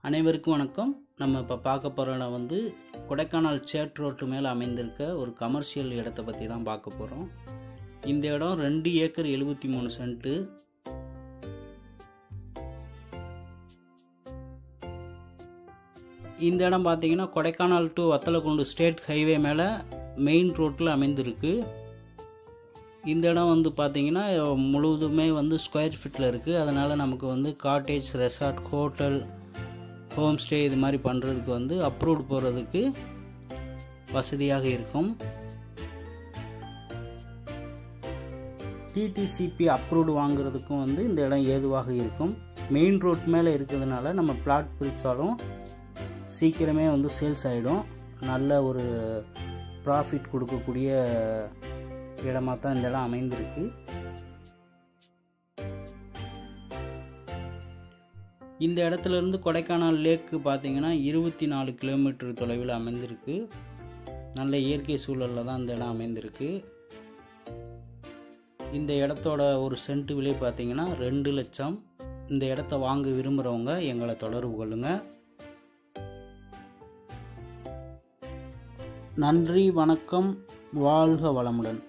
அனைவருக்கும் வணக்கம். நம்ம இப்போ பார்க்க போகிற இடம் வந்து கொடைக்கானல் சேட் ரோட்டு மேலே அமைந்திருக்க ஒரு கமர்ஷியல் இடத்தை பற்றி தான் பார்க்க போகிறோம். இந்த இடம் 2 ஏக்கர் 73 சென்ட்டு. இந்த இடம் பார்த்தீங்கன்னா Kodaikanal to Vathalagundu state highway மேலே மெயின் ரோட்டில் அமைந்திருக்கு. இந்த இடம் வந்து பார்த்தீங்கன்னா முழுவதுமே வந்து ஸ்கொயர் ஃபீட்டில் இருக்குது. அதனால் நமக்கு வந்து cottage, resort, hotel, home stay இது மாதிரி பண்ணுறதுக்கு வந்து அப்ரூவ்டு போகிறதுக்கு வசதியாக இருக்கும். டிடிசிபி அப்ரூவ்டு வாங்குறதுக்கும் வந்து இந்த இடம் ஏதுவாக இருக்கும். மெயின் ரோட் மேலே இருக்கிறதுனால நம்ம பிளாட் பிரித்தாலும் சீக்கிரமே வந்து சேல்ஸ் ஆகிடும். நல்ல ஒரு ப்ராஃபிட் கொடுக்கக்கூடிய இடமாக தான் இந்த இடம் அமைந்திருக்கு. இந்த இடத்துலேருந்து கொடைக்கானல் லேக்கு பார்த்தீங்கன்னா 24 கிலோமீட்டர் தொலைவில் அமைந்திருக்கு. நல்ல இயற்கை சூழலில் தான் இந்த இடம் அமைந்திருக்கு. இந்த இடத்தோட ஒரு சென்ட் விலை பார்த்தீங்கன்னா 2 லட்சம். இந்த இடத்த வாங்க விரும்புகிறவங்க எங்களை தொடர்பு கொள்ளுங்கள். நன்றி, வணக்கம், வாழ்க வளமுடன்.